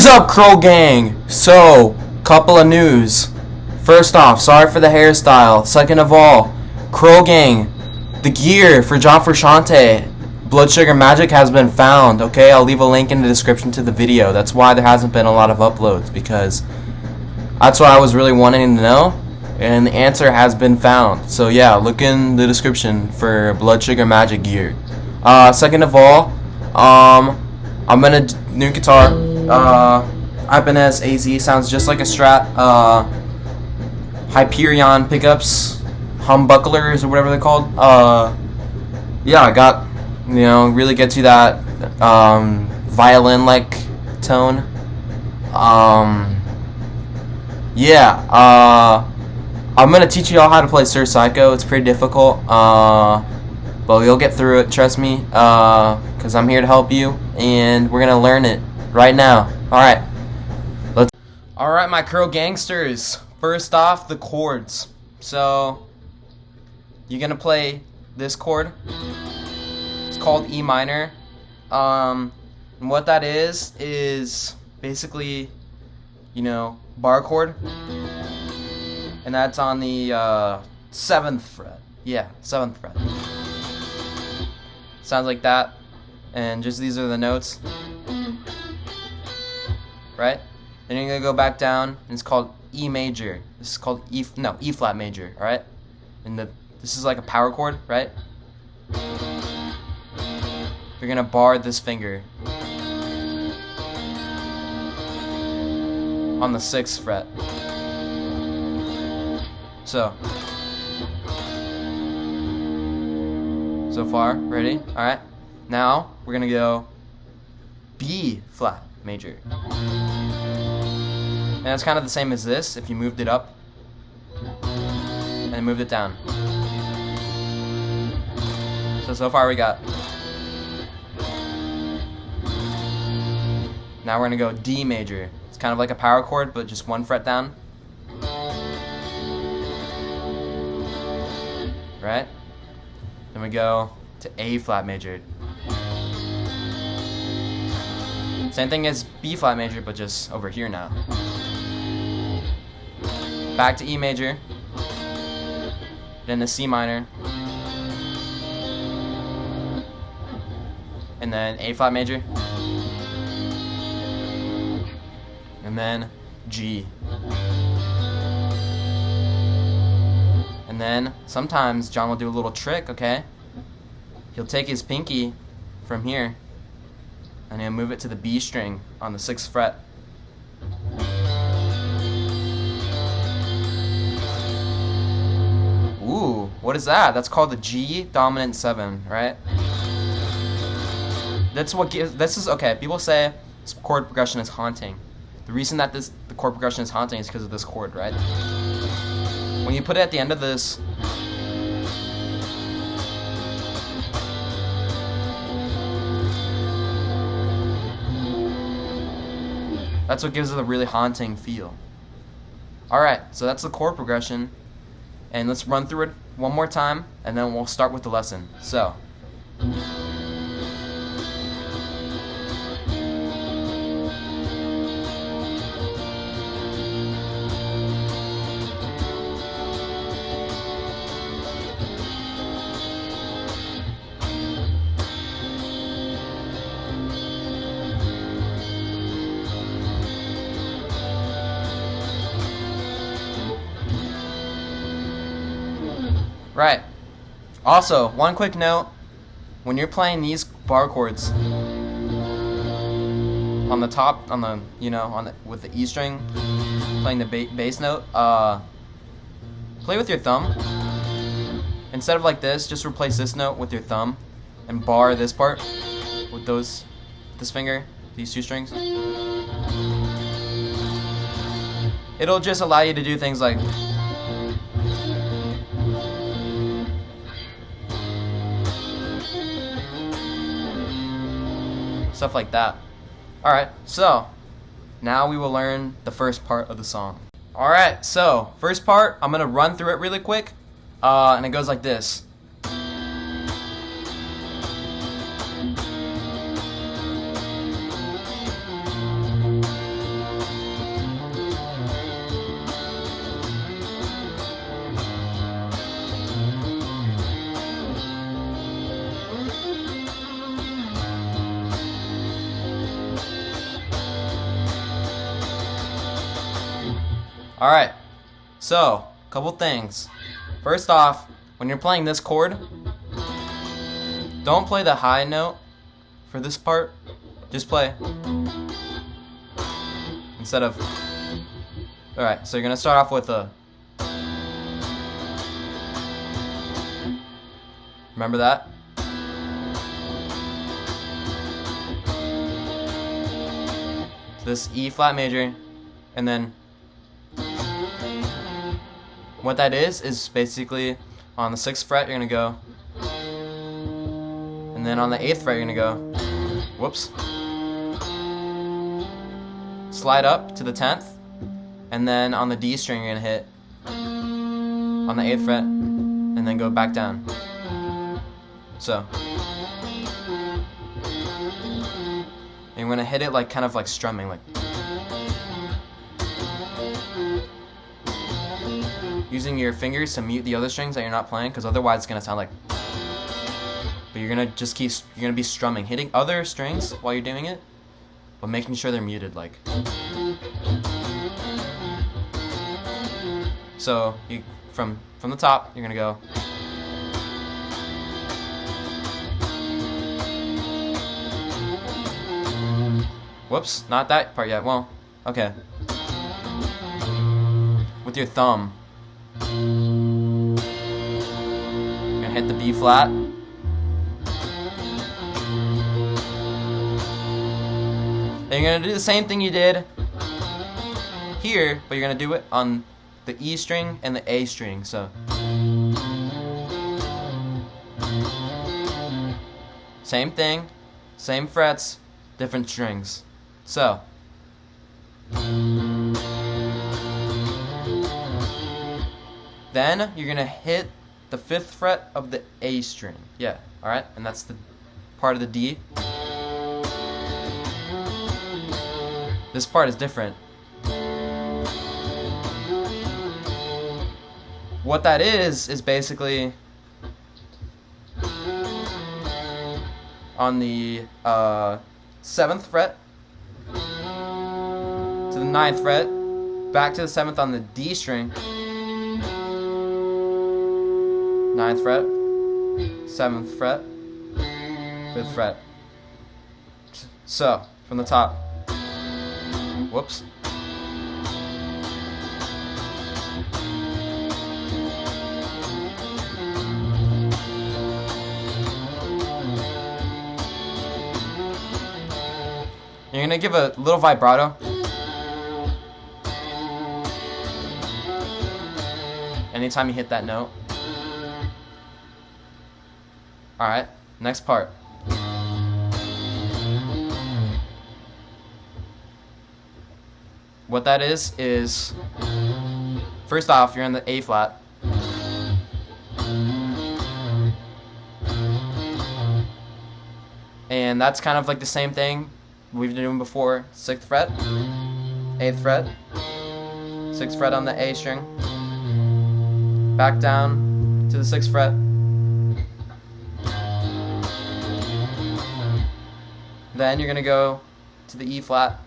up, Crow Gang? So, couple of news. First off, sorry for the hairstyle. Second of all, Crow Gang, the gear for John Frusciante, Blood Sugar Magic has been found. Okay, I'll leave a link in the description to the video. That's why there hasn't been a lot of uploads, because that's what I was really wanting to know, and the answer has been found. So yeah, look in the description for Blood Sugar Magic gear. Second of all, I'm gonna new guitar. Ibanez AZ sounds just like a Strat. Hyperion pickups, humbucklers or whatever they're called. Yeah, I got, really gets you that violin-like tone. Yeah. I'm gonna teach you all how to play Sir Psycho. It's pretty difficult. But you'll get through it, trust me, because I'm here to help you, and we're gonna learn it right now. Alright, my Crow Gangsters. First off, the chords. So, you're gonna play this chord. It's called E minor. And what that is basically, bar chord. And that's on the 7th fret. Yeah, 7th fret. Sounds like that, and just these are the notes, right? Then you're gonna go back down, and it's called E major. This is called E flat major, all right? And this is like a power chord, right? You're gonna bar this finger on the 6th fret. So far, ready? Alright, now we're gonna go B flat major. And that's kind of the same as this if you moved it up and moved it down. So far we got. Now we're gonna go D major. It's kind of like a power chord, but just 1 fret down. Right? Then we go to A flat major. Same thing as B flat major, but just over here now. Back to E major. Then to C minor. And then A flat major. And then G. And then sometimes John will do a little trick, okay? He'll take his pinky from here and he'll move it to the B string on the 6th fret. Ooh, what is that? That's called the G dominant 7, right? That's what gives, okay, people say this chord progression is haunting. The reason that the chord progression is haunting is because of this chord, right? When you put it at the end of this, that's what gives it a really haunting feel. Alright, so that's the chord progression. And let's run through it one more time, and then we'll start with the lesson. So. Right. Also, one quick note, when you're playing these bar chords on the top, with the E string, playing the bass note, play with your thumb. Instead of like this, just replace this note with your thumb and bar this part with this finger, these 2 strings. It'll just allow you to do things like stuff like that. Alright, so now we will learn the first part of the song. Alright, so first part, I'm gonna run through it really quick, and it goes like this. Alright, so, couple things. First off, when you're playing this chord, don't play the high note for this part. Just play instead of. Alright, so you're gonna start off with a. Remember that? This E flat major, and then what that is basically on the 6th fret you're gonna go, and then on the 8th fret you're gonna go, whoops, slide up to the 10th, and then on the D string you're gonna hit on the 8th fret, and then go back down. So. And you're gonna hit it like kind of like strumming, like using your fingers to mute the other strings that you're not playing, because otherwise it's gonna sound like. But you're gonna be strumming, hitting other strings while you're doing it, but making sure they're muted, like. So you from the top, you're gonna go. Whoops, not that part yet. Well, okay. With your thumb, you're gonna hit the B flat. Then you're gonna do the same thing you did here, but you're gonna do it on the E string and the A string. So, same thing, same frets, different strings. So, then you're gonna hit the 5th fret of the A string. Yeah, alright? And that's the part of the D. This part is different. What that is basically on the 7th fret to the 9th fret, back to the 7th on the D string, 9th fret, 7th fret, 5th fret. So, from the top, whoops. You're gonna give a little vibrato. Anytime you hit that note. Alright, next part. What that is first off, you're in the A flat. And that's kind of like the same thing we've been doing before. 6th fret, 8th fret, 6th fret on the A string, back down to the 6th fret, then you're gonna go to the E flat,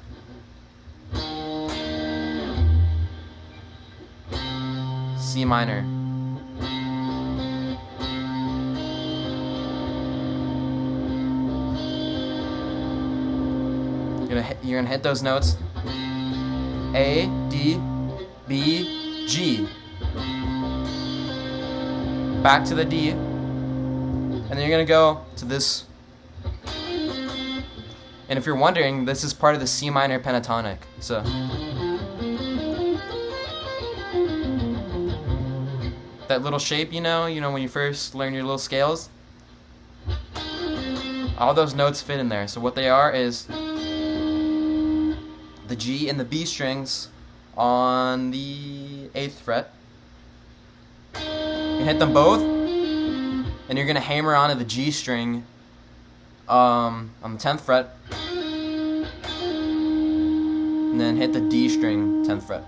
C minor, you're gonna hit those notes, A, D, B, G, back to the D, and then you're gonna go to this. And if you're wondering, this is part of the C minor pentatonic. So that little shape, you know when you first learn your little scales, all those notes fit in there. So what they are is the G and the B strings on the 8th fret. You hit them both, and you're gonna hammer onto the G string on the 10th fret, and then hit the D string 10th fret,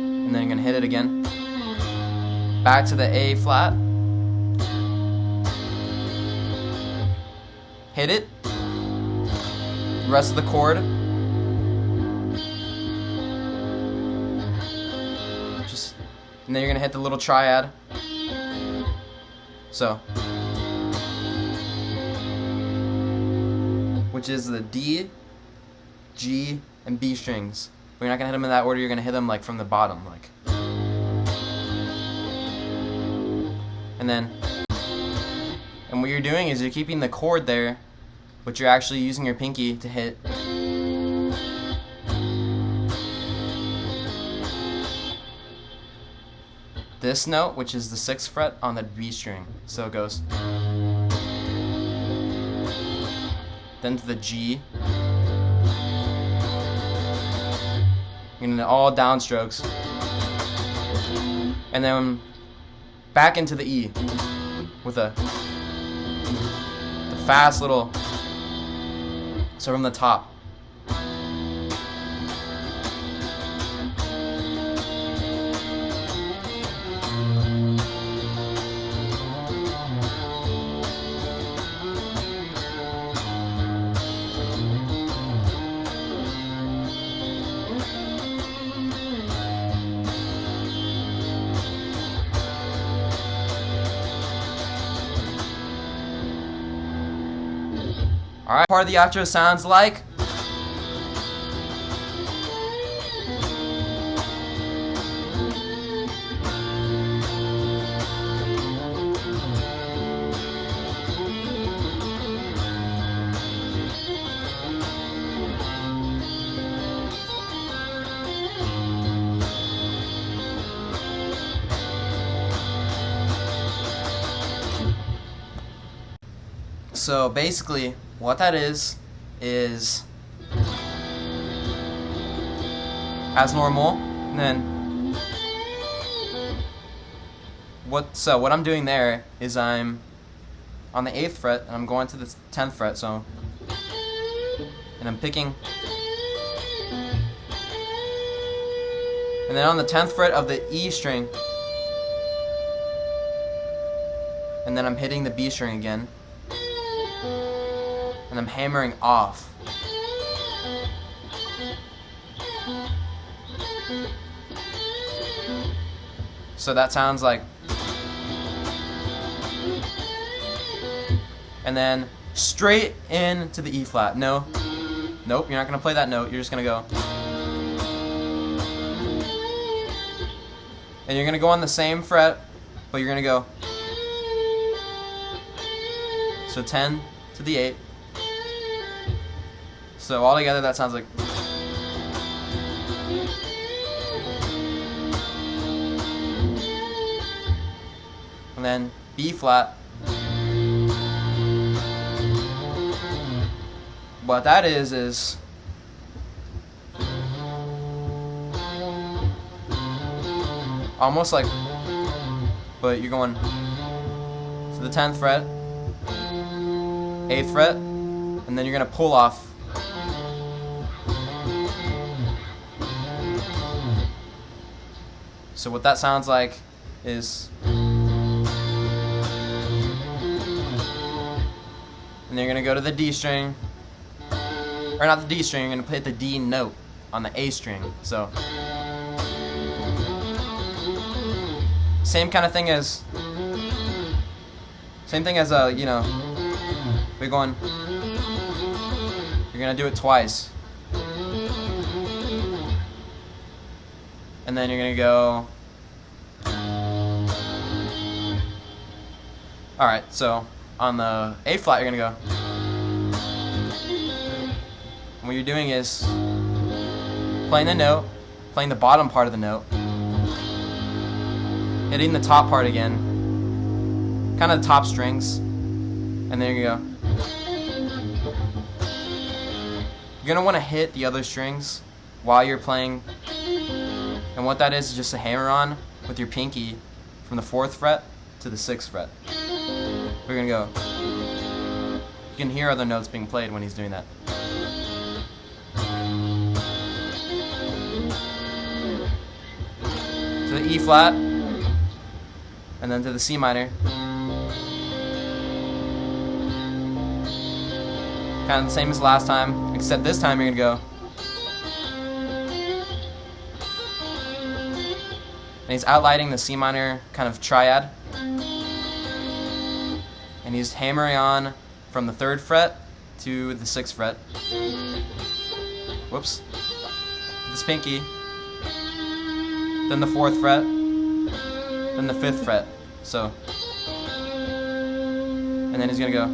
and then you're gonna hit it again, back to the A flat, hit it, rest of the chord, And then you're gonna hit the little triad. So, which is the D, G, and B strings. But you're not gonna hit them in that order. You're gonna hit them like from the bottom, like. And then, and what you're doing is you're keeping the chord there, but you're actually using your pinky to hit. This note, which is the 6th fret on the B string. So it goes. Then to the G. And then all downstrokes. And then back into the E with the fast little. So from the top. Alright, part of the outro sounds like. So basically, what that is as normal, and then what I'm doing there is I'm on the 8th fret and I'm going to the 10th fret, so, and I'm picking, and then on the 10th fret of the E string, and then I'm hitting the B string again. And I'm hammering off. So that sounds like. And then straight into the E flat. No. Nope, you're not going to play that note. You're just going to go. And you're going to go on the same fret, but you're going to go. So 10 to the 8. So all together that sounds like. And then B flat. What that is almost like, but you're going to the 10th fret, 8th fret, and then you're gonna pull off. So what that sounds like is, and then you're gonna go to the D string, or not the D string, you're gonna hit the D note on the A string. So same kind of thing as, you know, we're going, you're gonna do it twice, and then you're gonna go. Alright, so on the A flat you're gonna go. And what you're doing is playing the note, playing the bottom part of the note, hitting the top part again, kind of the top strings, and there you go. You're gonna want to hit the other strings while you're playing, and what that is just a hammer on with your pinky from the 4th fret to the 6th fret. We're gonna go. You can hear other notes being played when he's doing that. To the E flat, and then to the C minor. Kind of the same as last time, except this time you're gonna go. And he's outlining the C minor kind of triad. And he's hammering on from the 3rd fret to the 6th fret. Whoops. This pinky. Then the 4th fret. Then the 5th fret. So. And then he's gonna go.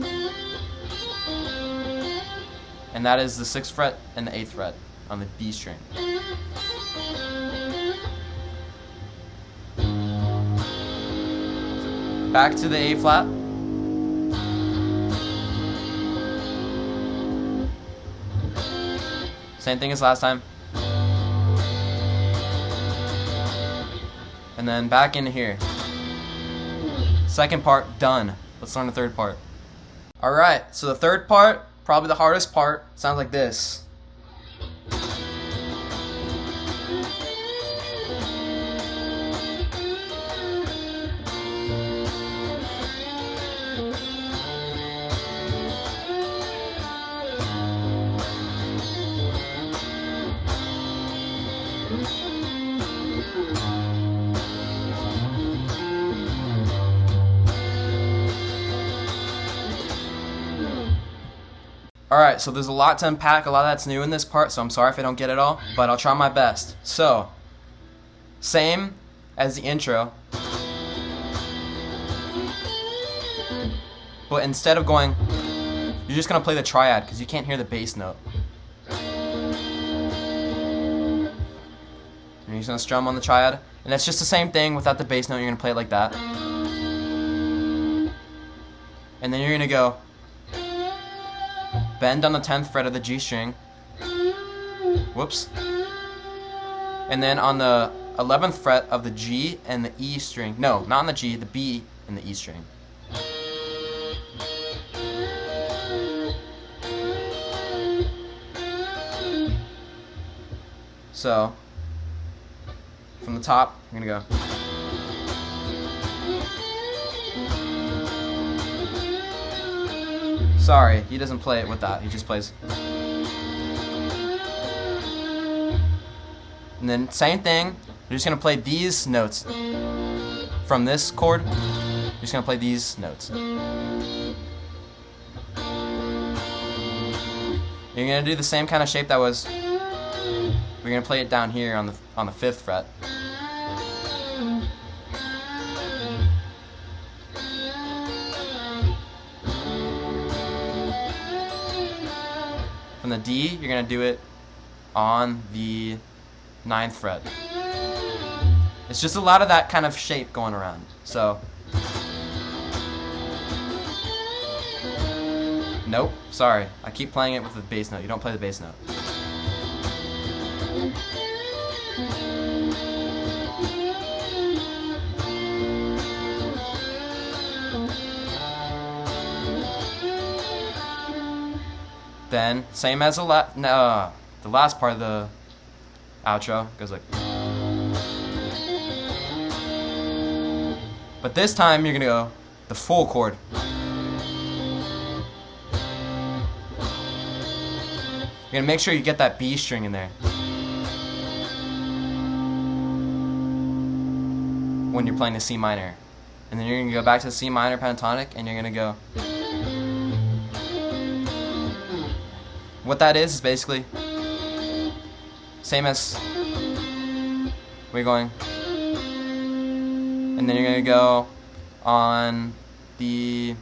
And that is the 6th fret and the 8th fret on the B string. Back to the A flat. Same thing as last time. And then back into here. Second part done. Let's learn the 3rd part. Alright, so the 3rd part, probably the hardest part, sounds like this. Alright, so there's a lot to unpack, a lot that's new in this part, so I'm sorry if I don't get it all, but I'll try my best. So, same as the intro, but instead of going, you're just going to play the triad because you can't hear the bass note. And you're just going to strum on the triad, and that's just the same thing without the bass note. You're going to play it like that. And then you're going to go bend on the 10th fret of the G string. Whoops. And then on the 11th fret of the G and the E string. No, not on the G, the B and the E string. So, from the top, you're gonna go. Sorry, he doesn't play it with that. He just plays. And then same thing. You're just gonna play these notes from this chord. You're just gonna play these notes. You're gonna do the same kind of shape that was. We're gonna play it down here on the 5th fret. From the D, you're going to do it on the 9th fret. It's just a lot of that kind of shape going around. So, nope, sorry. I keep playing it with the bass note. You don't play the bass note. Then, same as the last part of the outro, goes like. But this time, you're going to go the full chord. You're going to make sure you get that B string in there. When you're playing the C minor. And then you're going to go back to the C minor pentatonic, and you're going to go. What that is basically same as we're going, and then you're gonna go on the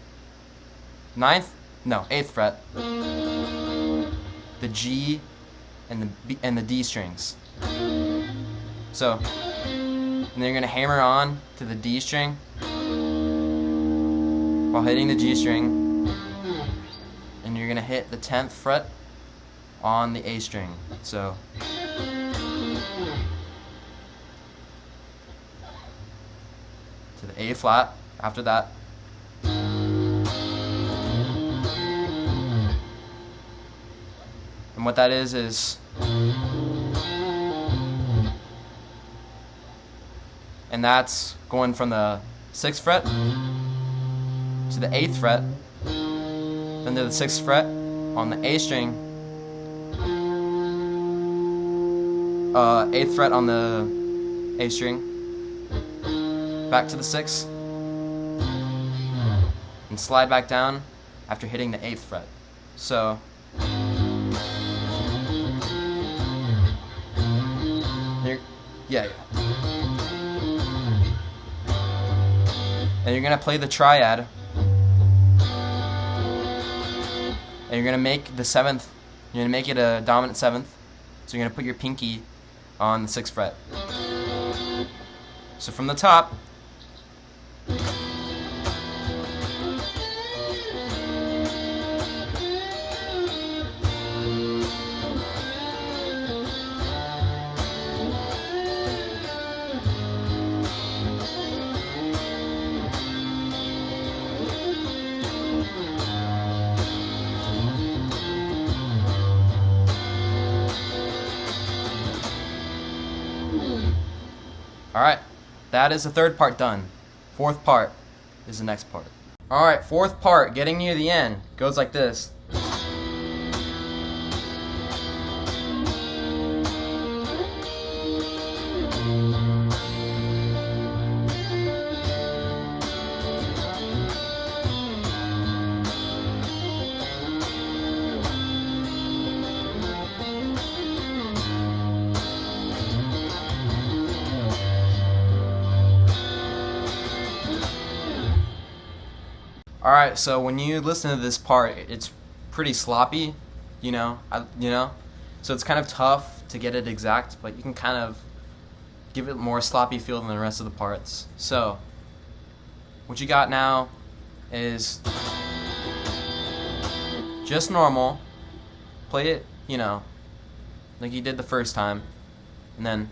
8th fret, the G and the D strings. So, and then you're gonna hammer on to the D string while hitting the G string, and you're gonna hit the 10th fret on the A string. So to the A flat after that. And what that is and that's going from the 6th fret to the 8th fret, then to the 6th fret on the A string, 8th fret on the A string, back to the 6, and slide back down after hitting the 8th fret. So yeah. And you're gonna play the triad, and you're gonna make the 7th. You're gonna make it a dominant 7th. So you're gonna put your pinky on the 6th fret. So from the top, alright, that is the 3rd part done. 4th part is the next part. Alright, 4th part, getting near the end, goes like this. Alright, so when you listen to this part, it's pretty sloppy, so it's kind of tough to get it exact, but you can kind of give it more sloppy feel than the rest of the parts. So, what you got now is just normal, play it, like you did the first time, and then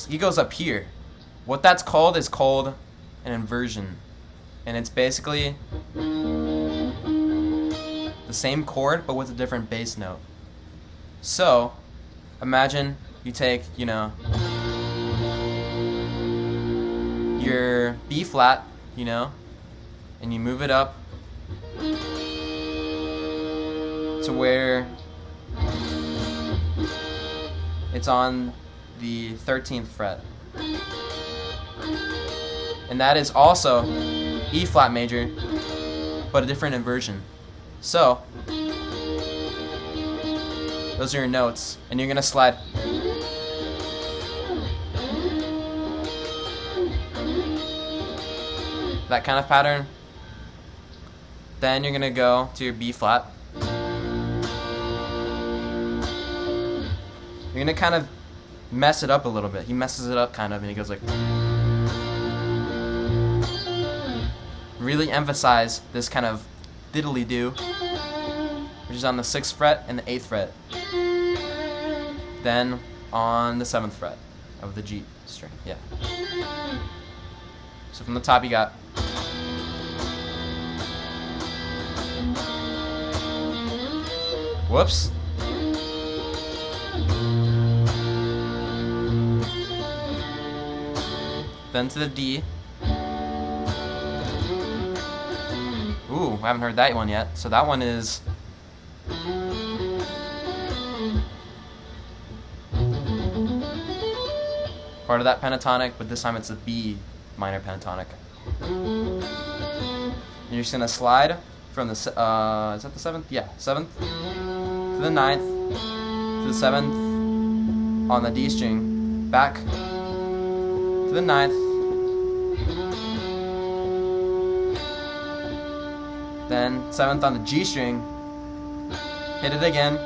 he goes up here. What that's called is called an inversion, and it's basically the same chord but with a different bass note. So imagine you take, your B flat, and you move it up to where it's on the 13th fret. And that is also E flat major, but a different inversion. So, those are your notes, and you're going to slide that kind of pattern. Then you're going to go to your B flat. You're going to kind of mess it up a little bit. He messes it up kind of, and he goes like... Really emphasize this kind of diddly-do, which is on the 6th fret and the 8th fret. Then on the 7th fret of the G string. Yeah. So from the top you got whoops. Then to the D. Ooh, I haven't heard that one yet. So that one is part of that pentatonic, but this time it's a B minor pentatonic. And you're just gonna slide from the is that the 7th? Yeah, 7th to the 9th to the 7th on the D string, back to the 9th. Then 7th on the G string, hit it again,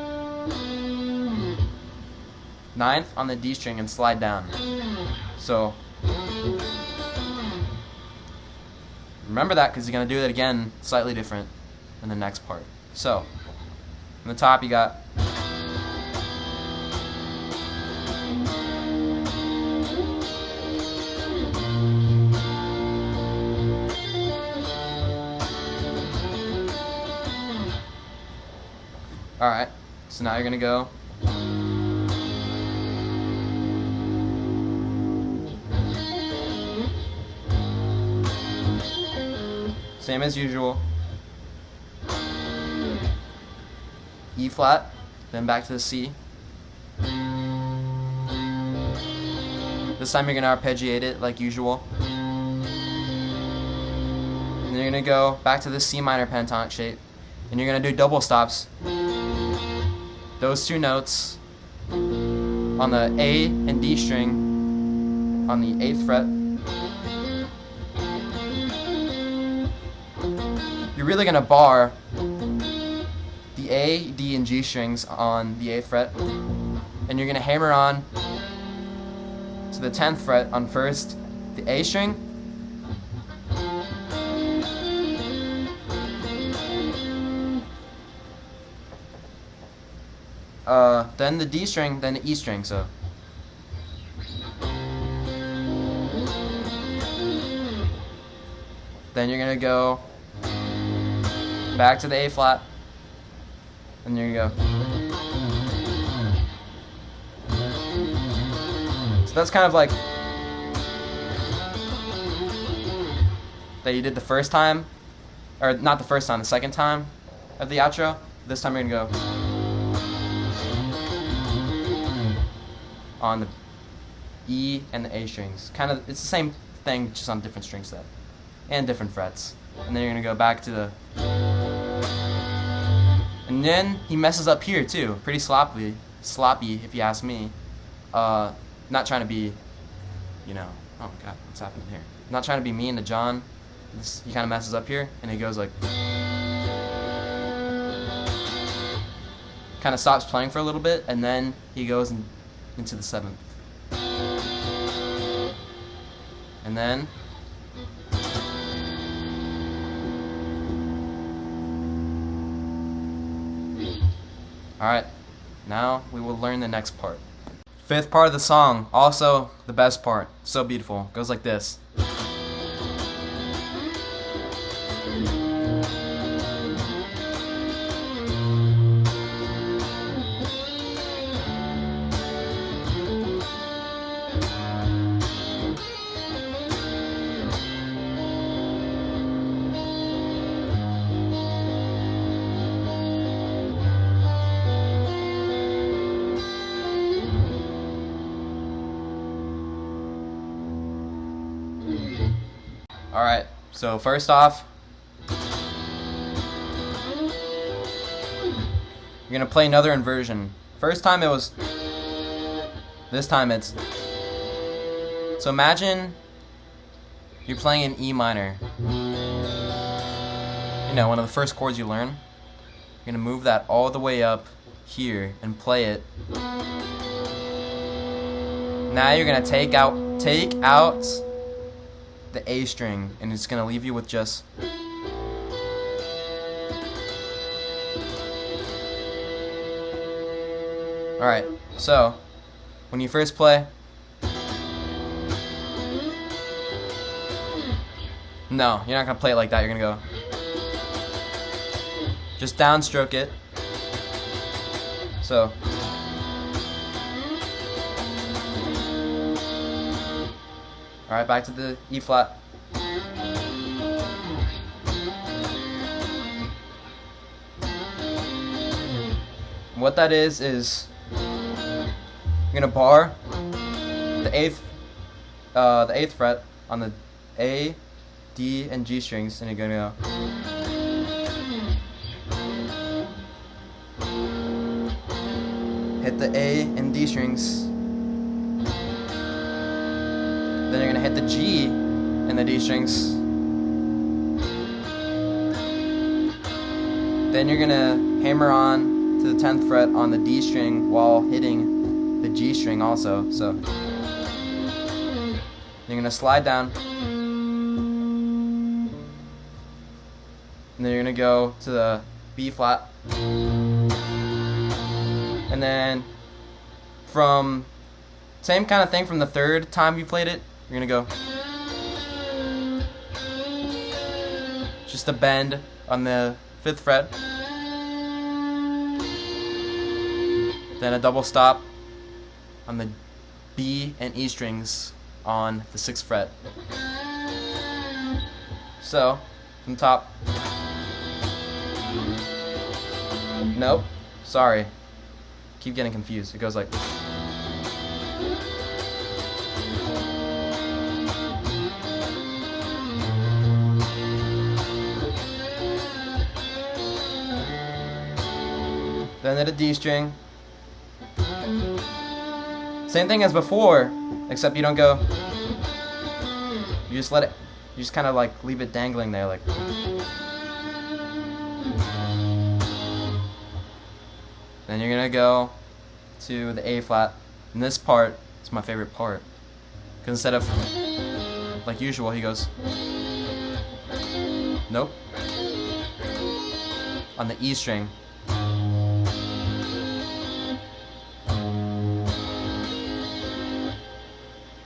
9th on the D string and slide down. So remember that because you're going to do it again slightly different in the next part. So from the top you got alright, so now you're going to go same as usual, E flat, then back to the C, This time you're gonna arpeggiate it like usual. And you're gonna go back to the C minor pentatonic shape. And you're gonna do double stops. Those two notes on the A and D string on the 8th fret. You're really gonna bar the A, D, and G strings on the 8th fret, and you're gonna hammer on to the 10th fret on first the A string, then the D string, then the E string. So then you're gonna go back to the A flat, and there you go. So that's kind of like that you did the first time, or not the first time, the second time of the outro. This time you're gonna go on the E and the A strings. Kind of, it's the same thing, just on different string set and different frets. And then you're gonna go back to the, and then he messes up here too, pretty sloppy if you ask me. Not trying to be, you know, oh my god, what's happening here? Not trying to be mean to John. He kind of messes up here, and he goes like, kind of stops playing for a little bit, and then he goes into the 7th. And then alright, now we will learn the next part. 5th part of the song, also the best part. So beautiful. Goes like this. Alright, so first off, you're gonna play another inversion. First time it was, this time it's, so imagine you're playing an E minor. You know, one of the first chords you learn. You're gonna move that all the way up here and play it. Now you're gonna take out the A string, and it's gonna leave you with just alright, so when you first play, no, you're not gonna play it like that. You're gonna go just downstroke it. So alright, back to the E flat. What that is you're gonna bar the 8th fret on the A, D, and G strings, and you're gonna go hit the A and D strings. Then you're gonna hit the G and the D strings. Then you're gonna hammer on to the 10th fret on the D string while hitting the G string also. So you're gonna slide down, and then you're gonna go to the B flat, and then from same kind of thing from the 3rd time you played it. You're gonna go just a bend on the 5th fret, then a double stop on the B and E strings on the 6th fret. So from top, nope, sorry, keep getting confused. It goes like Then at a D string. Same thing as before, except you don't go. You just let it. You just kind of like leave it dangling there, like. Then you're gonna go to the A flat, and this part is my favorite part, because instead of like usual, he goes. Nope. On the E string.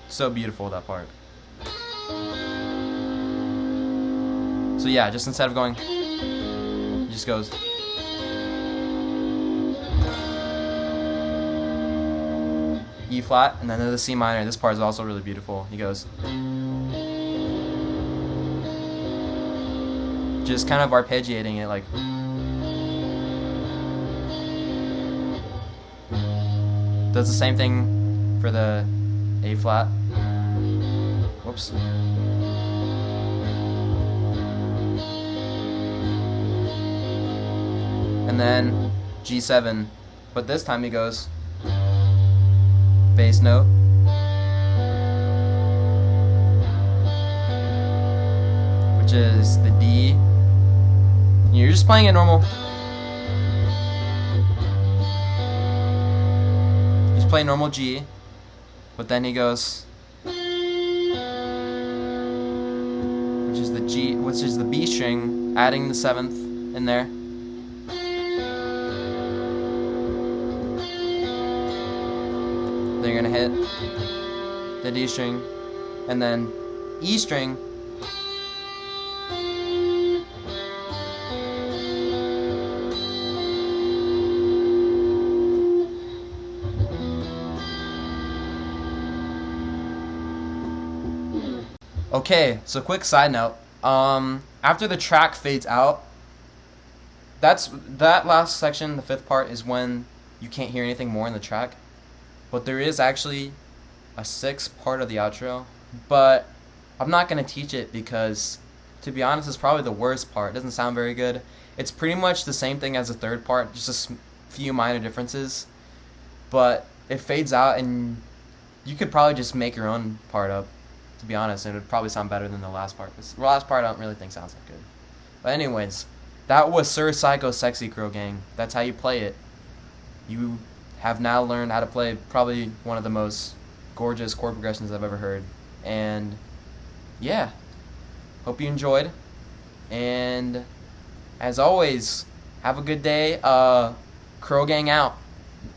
So beautiful, that part. So yeah, just instead of going, he just goes. E flat, and then to the C minor. This part is also really beautiful. He goes. Just kind of arpeggiating it, like. Does the same thing for the A flat. Whoops. And then G7, but this time he goes bass note, which is the D. You're just playing it normal. Just play normal G, but then he goes, which is the B string, adding the 7th in there. Then you're gonna hit the D string, and then E string. Okay, so quick side note. After the track fades out, that last section, the 5th part, is when you can't hear anything more in the track. But there is actually a 6th part of the outro, but I'm not going to teach it because, to be honest, it's probably the worst part. It doesn't sound very good. It's pretty much the same thing as the 3rd part, just a few minor differences. But it fades out, and you could probably just make your own part up, to be honest, and it would probably sound better than the last part. The last part I don't really think sounds that good. But anyways, that was Sir Psycho Sexy Crow Gang. That's how you play it. You have now learned how to play probably one of the most gorgeous chord progressions I've ever heard. And yeah, hope you enjoyed. And as always, have a good day. Crow Gang out.